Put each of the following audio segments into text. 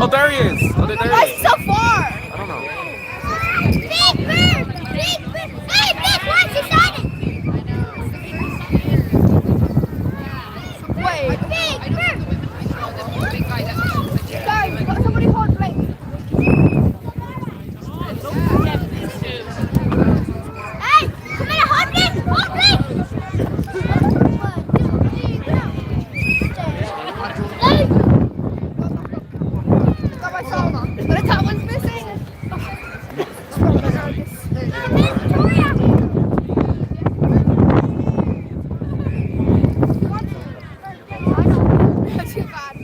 Oh, there he is. Oh, there he Why is is. he so far? I don't know. Big bird! Big bird! Hey, Nick, why is he shining? Wait. Big bird! Guys, somebody hold Blake. Hey, come here, hold Blake! Hold Blake! Got my song on. But the top one's missing. Too bad.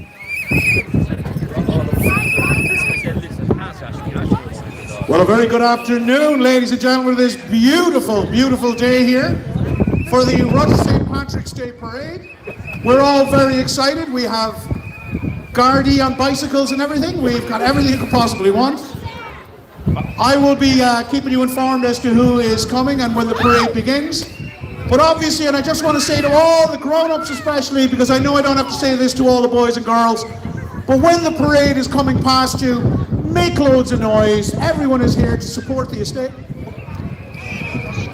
Well, a very good afternoon, ladies and gentlemen, this beautiful, beautiful day here for the Rush St. Patrick's Day Parade. We're all very excited. We have Gardaí on bicycles and everything. We've got everything you could possibly want. I will be keeping you informed as to who is coming and when the parade begins. But obviously, and I just want to say to all the grown-ups especially, because I know I don't have to say this to all the boys and girls, but when the parade is coming past you, make loads of noise. Everyone is here to support the estate.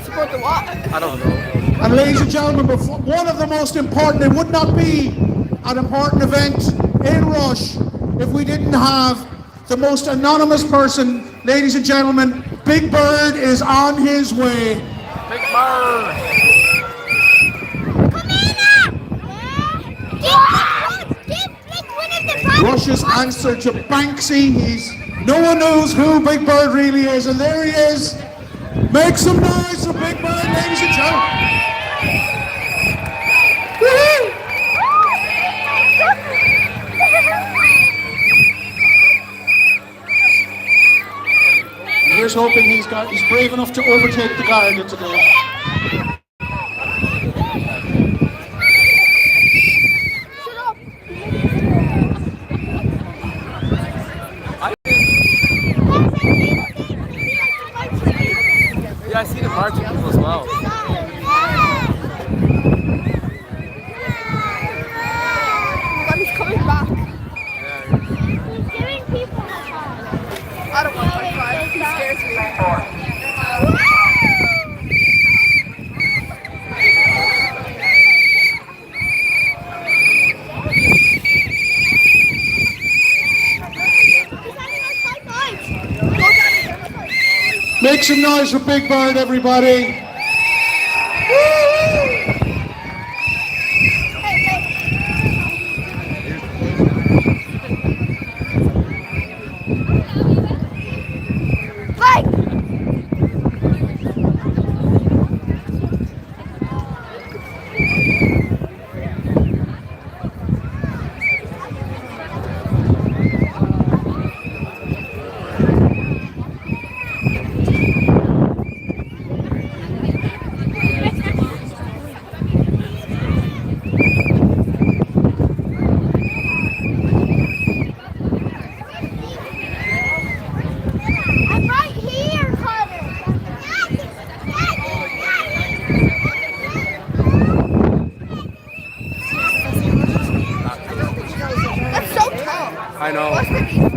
Support the what? I don't know. And ladies and gentlemen, one of the most important, it would not be an important event in Rush if we didn't have the most anonymous person. Ladies and gentlemen, Big Bird is on his way. Big bird. Come here now! Give Blake one of the buttons! Rush's answer to Banksy. No one knows who Big Bird really is, and there he is. Make some noise for Big Bird, ladies and gentlemen. Woo-hoo! Here's hoping he's brave enough to overtake the Garda today. Yeah, I see the marching people as well. But he's coming back. Giving people a I don't want to fight. He scares me. Make some noise for Big Bird, everybody. I'm right here, Carter! That's so tall. I know. What's the reason?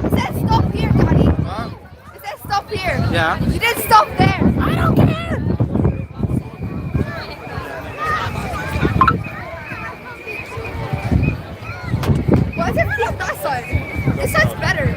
It says stop here, Daddy. Huh? It says stop here. Yeah. You didn't stop there. I don't care. Why is everything on that side? This side's better.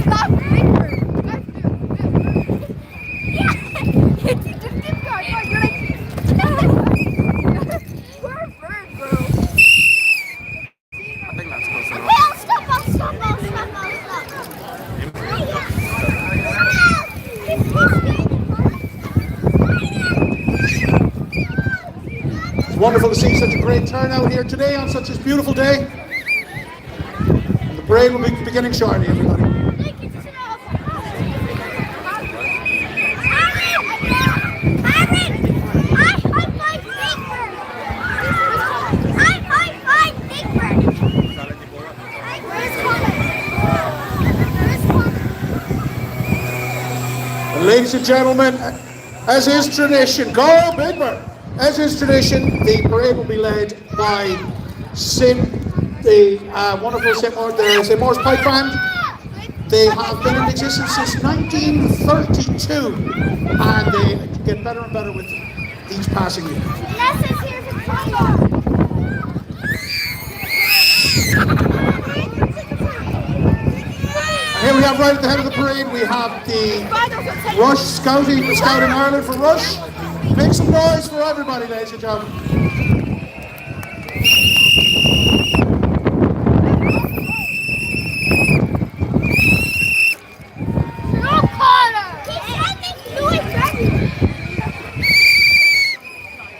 Stop, Victor. It's just this guy. You're like, you're a bird, bro. I think that's close enough. I'll stop! It's wonderful to see such a great turnout here today on such a beautiful day. And the parade will be beginning shortly, everybody. Ladies and gentlemen, as is tradition, go Big Bird! As is tradition, the parade will be led by the wonderful St. Maur's Pipe Band. They have been in existence since 1932, and they get better and better with each passing year. Here we have right at the head of the parade, we have the Rush Scouting Ireland for Rush. Make some noise for everybody, ladies and gentlemen.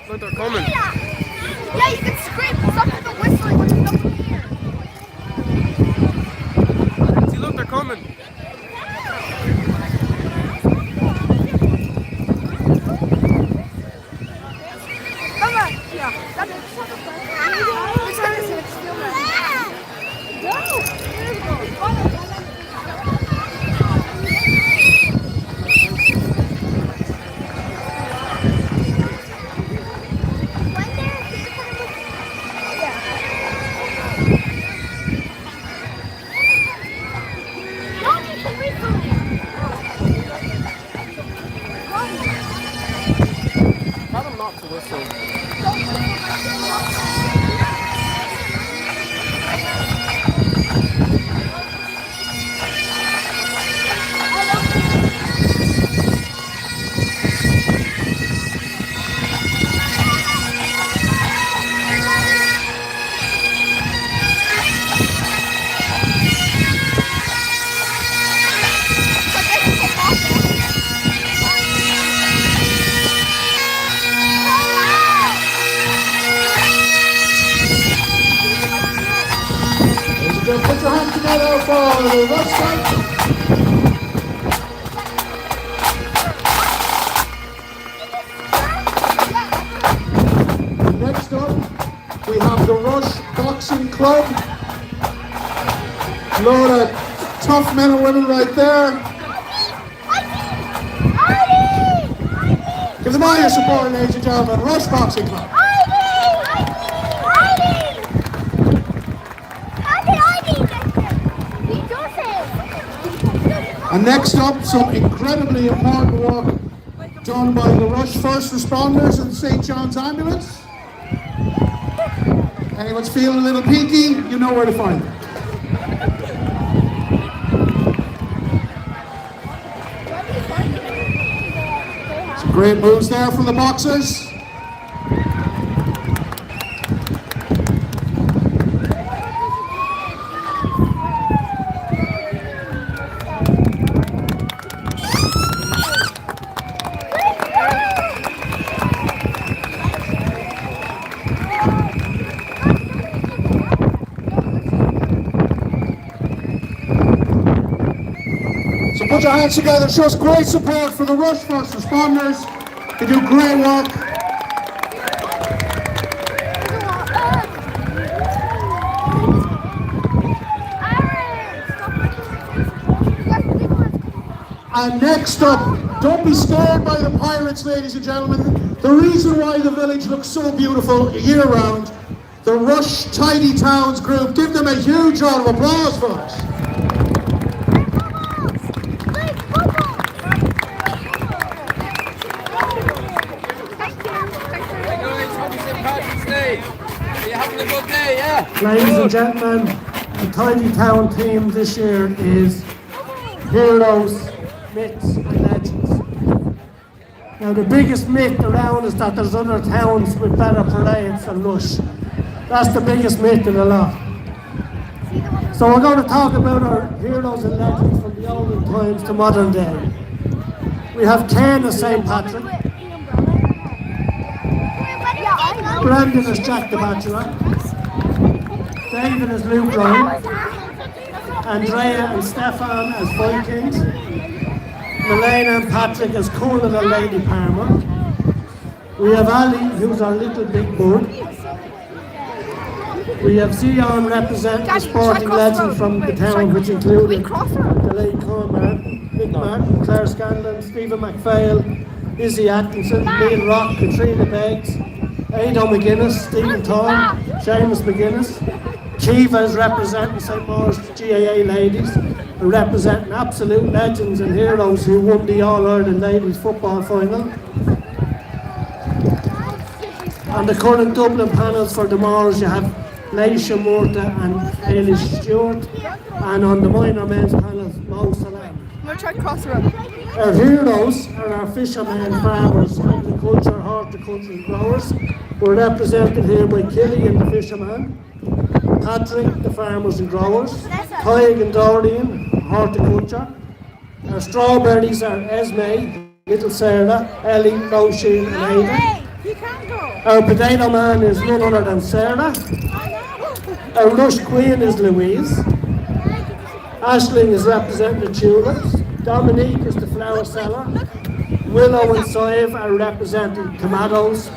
Look, they're coming. Yeah, you can scream. Stop with the whistling when you don't hear. See, look, they're coming. Come on. Yeah. That's it. Tell them not to whistle. Put your hands together for the Rush Scout. Next up, we have the Rush Boxing Club. A load of tough men and women right there. Give them all your support, ladies and gentlemen. Rush Boxing Club. And next up, some incredibly important work done by the Rush First Responders and St. John's Ambulance. Anyone's feeling a little peaky, you know where to find them. Some great moves there from the boxers. Put your hands together, show us great support for the Rush First Responders. They do great work. And next up, don't be scared by the pirates, ladies and gentlemen. The reason why the village looks so beautiful year-round, the Rush Tidy Towns group, give them a huge round of applause for us. Ladies and gentlemen, the Tidy Town theme this year is Heroes, Myths and Legends. Now the biggest myth around is that there's other towns with better parades than Rush. That's the biggest myth in the lot. So we're going to talk about our heroes and legends from the olden times to modern day. We have Ken as St. Patrick, Brendan as Jack the Bachelor, David as Luke Ryan, Andrea and Stefan as Vikings, Milena and Patrick as Conan and Lady Palmer. We have Ali, who's our little big bird. We have Zion representing the sporting legends from the town, which included the late Con Martin, Nick Martin, Claire Scanlon, Stephen McPhail, Izzy Atkinson, Neil Rock, Katrina Beggs, Aido McGuinness, Stephen Thorne, Seamus McGuinness. Kiva is representing St. Maurice GAA ladies, representing absolute legends and heroes who won the All-Ireland Ladies Football Final. On the current Dublin panels for the Moors, you have Leisha Murta and Ailish Stewart, and on the minor men's panels, Mo Salam. I'm going to try to cross the road. Our heroes are our fishermen, farmers, agriculture, horticulture and growers. We're represented here by Killian, the fisherman, Patrick, the farmers and growers, Tyg and Dorian, horticulture. Our strawberries are Esme, Little Sarah, Ellie, Roisin and Ada. You can't go. Our potato man is none other than Sarah. Our rush queen is Louise. Aisling is representing the tulips. Dominique is the flower seller. Willow and Sive are representing tomatoes.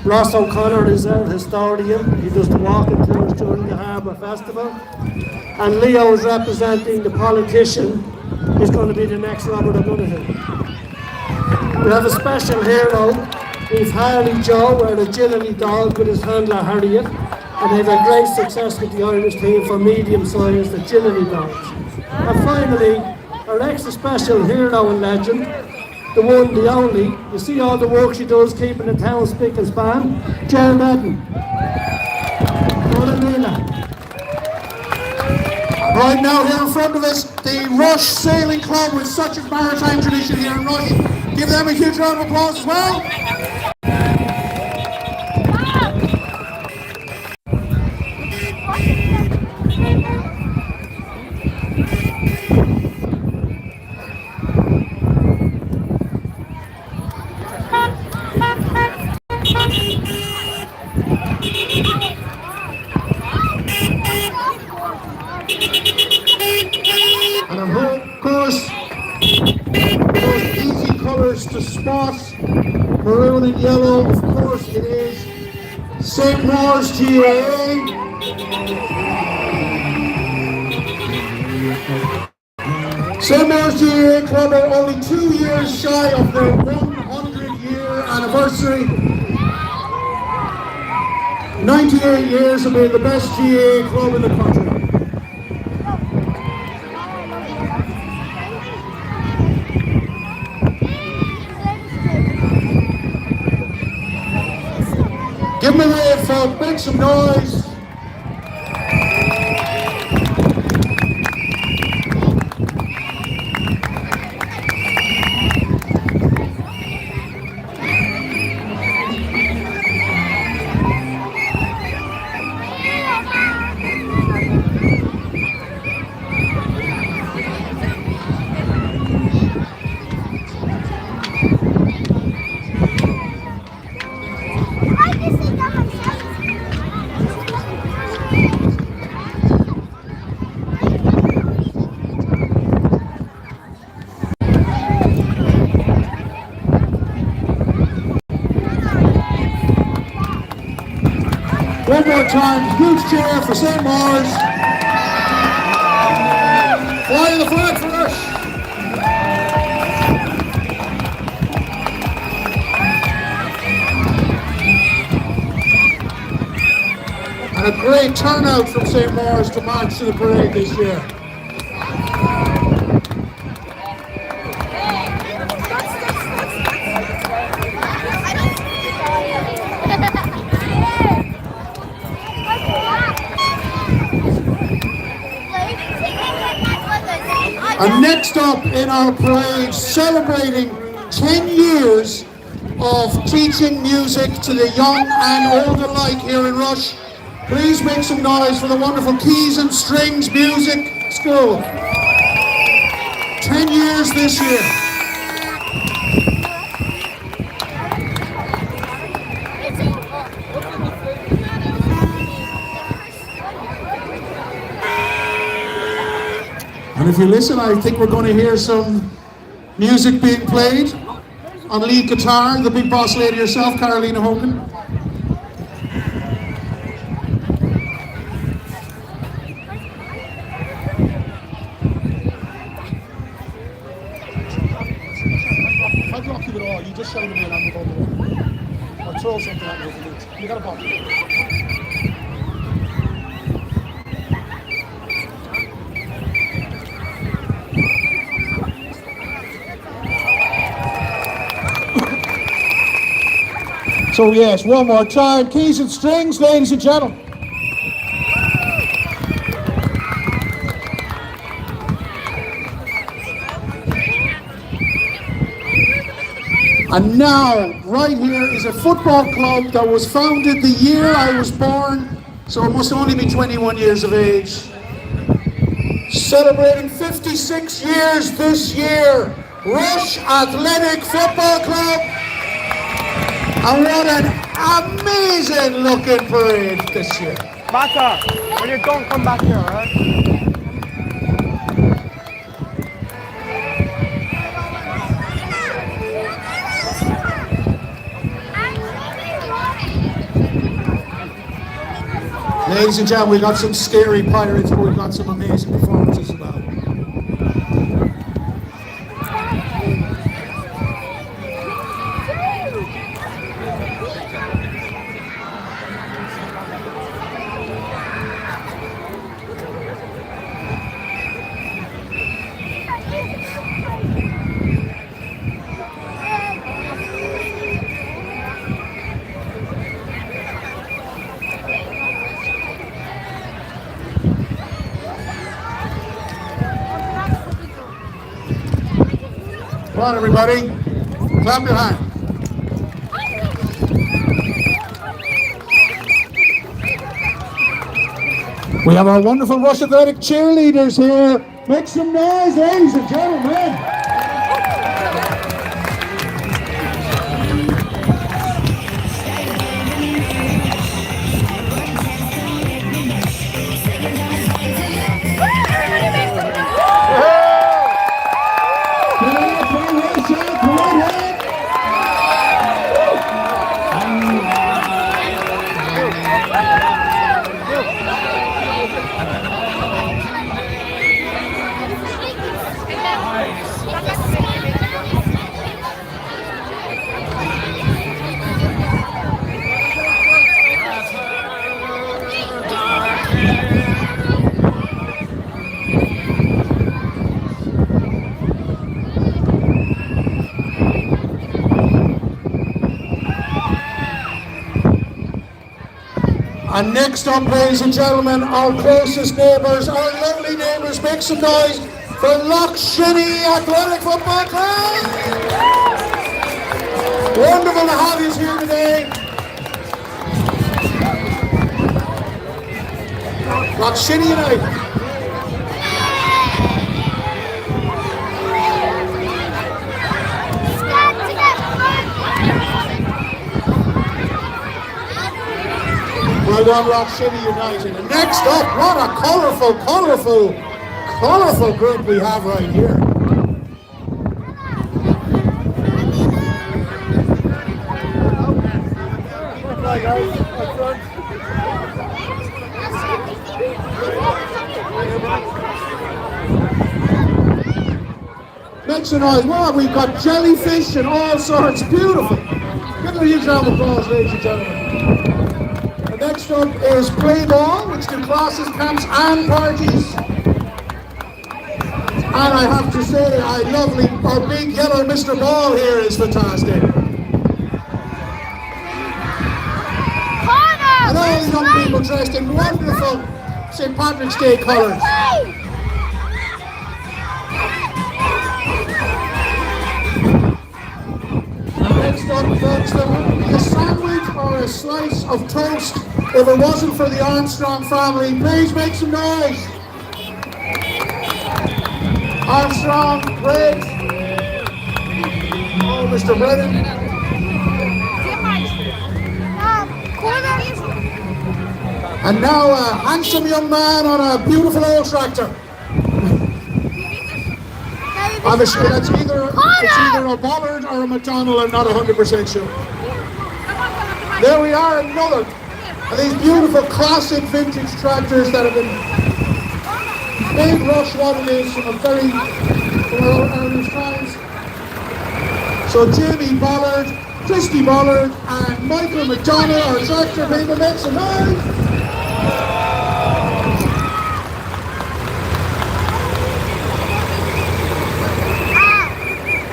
Ross O'Connor is our historian. He does the walking tours during the Harbour Festival. And Leo is representing the politician. He's going to be the next Robert O'Donoghue. We have a special hero. We've Harley Joe, our agility dog with his handler Harriet. And they've had great success with the Irish team for medium-sized agility dogs. And finally, our extra special hero and legend, the one, the only. You see all the work she does keeping the town spick and span. Jen Madden. Right now, here in front of us, the Rush Sailing Club with such a maritime tradition here in Rush. Give them a huge round of applause as well. And of course, those easy colours to spot, maroon and yellow, of course it is St. Maurice GAA. St. Maurice GAA Club are only 2 years shy of their 100-year anniversary. 98 years of being the best GAA club in the country. Give them a wave, folks. Make some noise. One more time, huge cheer for St. Maurice. Fly the flag for us. And a great turnout from St. Maurice to march to the parade this year. And next up in our parade, celebrating 10 years of teaching music to the young and old alike here in Rush, please make some noise for the wonderful Keys and Strings Music School. 10 years this year. And if you listen, I think we're going to hear some music being played on lead guitar, the big boss lady herself, Carolina Hogan. I'll block you with all. You just shout at me and I'll move over there. Or throw something at me if you need. You got a ball. So yes, one more time. Keys and strings, ladies and gentlemen. And now, right here is a football club that was founded the year I was born, so it must only be 21 years of age. Celebrating 56 years this year, Rush Athletic Football Club. And what an amazing looking parade this year. Mata, when you're done, come back here, alright? Ladies and gentlemen, we got some scary pirates, but we got some amazing performances as well. Come on, everybody. Clap your hands. We have our wonderful Rush Athletic cheerleaders here. Make some noise, ladies and gentlemen. And next up, ladies and gentlemen, our closest neighbours, our lovely neighbours, make some noise for Loch Shinny Athletic Football Club. Wonderful to have you here today. Loch Shinny United. Well done, Rock City United. And next up, what a colourful group we have right here. Hi guys, up front. Make some noise. Wow, we've got jellyfish and all sorts. Beautiful. Give them a huge round of applause, ladies and gentlemen. Next up is play ball, which do classes, camps and parties. And I have to say, our big yellow Mr. Ball here is fantastic. And all the young people dressed in wonderful St. Patrick's Day colours. Next up, folks, there would be a sandwich or a slice of toast if it wasn't for the Armstrong family. Please make some noise. Armstrong, great. Oh, Mr. Brennan. And now a handsome young man on a beautiful old tractor. I'm sure that's either a Bollard or a McDonnell. I'm not 100% sure. There we are, another of these beautiful classic vintage tractors that have been made Rush what it is from our earliest times. So Jamie Bollard, Christy Bollard, and Michael McDonald, our tractor people, make some noise.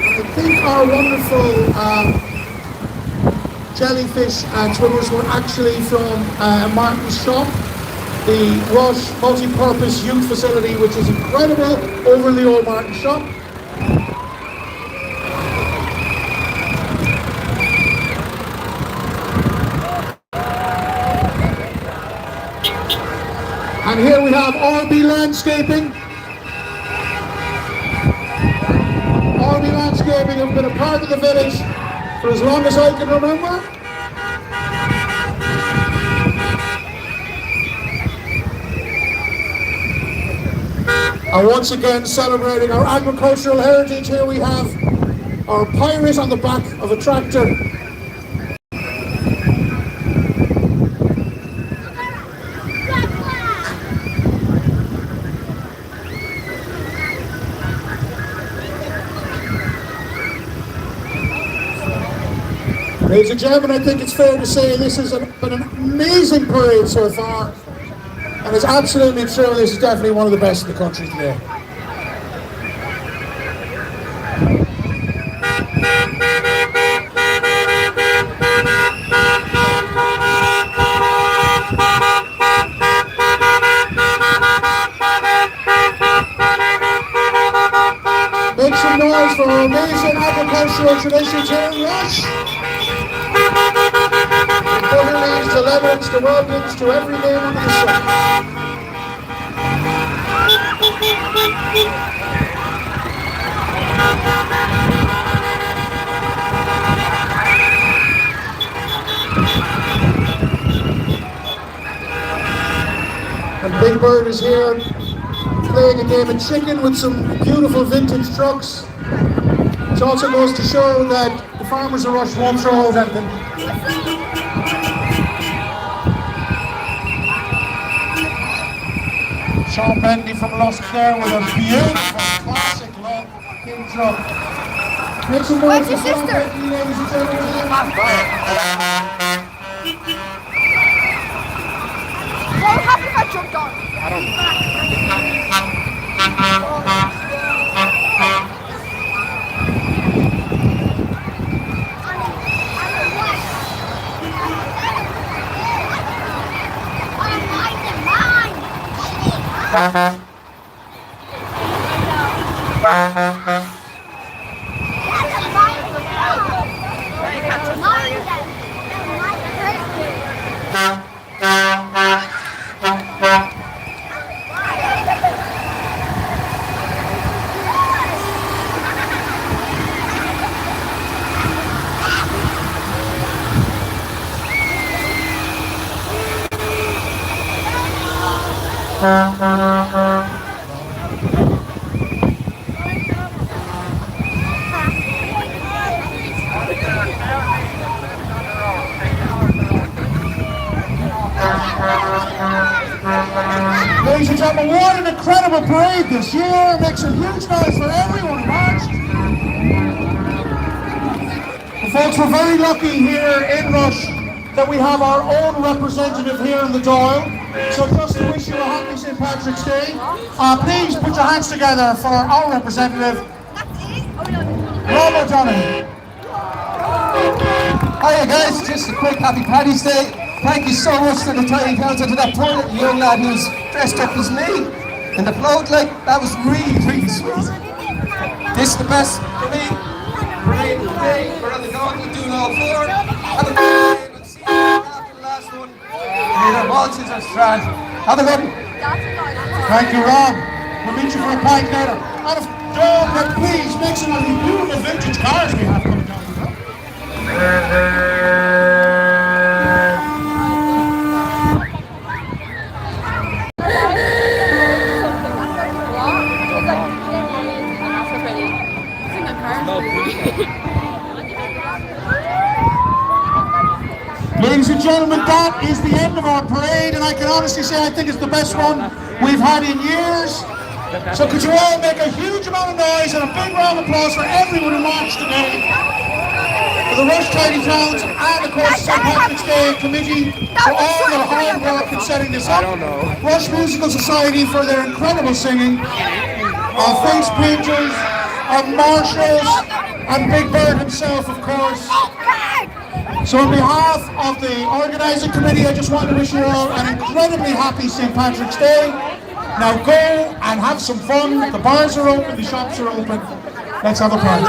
I think our wonderful jellyfish swimmers were actually from Martin's shop, the Rush multi-purpose youth facility, which is incredible, over in the old Martin shop. And here we have Aury Landscaping. Aury Landscaping have been a part of the village for as long as I can remember. And once again celebrating our agricultural heritage, here we have our pirate on the back of a tractor. Ladies and gentlemen, I think it's fair to say this has been an amazing parade so far. And it's absolutely true, this is definitely one of the best in the country today. Make some noise for our amazing agricultural traditions here in Rush. From Butterleaves to Lemons to Weldons to every name under the sun. And Big Bird is here playing a game of chicken with some beautiful vintage trucks. It also goes to show that the farmers of Rush won't throw out anything. Sean Bentley from Lusk there with a beautiful classic long king truck. Make some noise for Sean Bentley, ladies and gentlemen. What would happen if I jumped on? I don't know. Ladies and gentlemen, what an incredible parade this year. Make some huge noise for everyone who marched. And folks, we're very lucky here in Rush that we have our own representative here in the Dáil. So just to wish you a happy St. Patrick's Day, please put your hands together for our representative, Rob O'Donoghue. Hiya guys, just a quick happy Paddy's Day. Thank you so much to the tiny towns and to that poor little young lad who's dressed up as me in the float. Like, that was really, really sweet. This is the best for me. Parade today, we're on the going, we're doing all four. Have a good day, we'll see you after the last one. Either waltzes or strand. Have a good one. Thank you, Rob. We'll meet you for a pint later. And if don't please make some of these beautiful vintage cars we have coming down the road. Ladies and gentlemen, that is the end of our parade, and I can honestly say I think it's the best one we've had in years. So could you all make a huge amount of noise and a big round of applause for everyone who marched today? For the Rush Tidy Towns and of course St. Patrick's Day Committee for all their hard work in setting this up. Rush Musical Society for their incredible singing. Our face painters, our marshals, and Big Bird himself, of course. So on behalf of the organising committee, I just want to wish you all an incredibly happy St. Patrick's Day. Now go and have some fun. The bars are open, the shops are open. Let's have a party.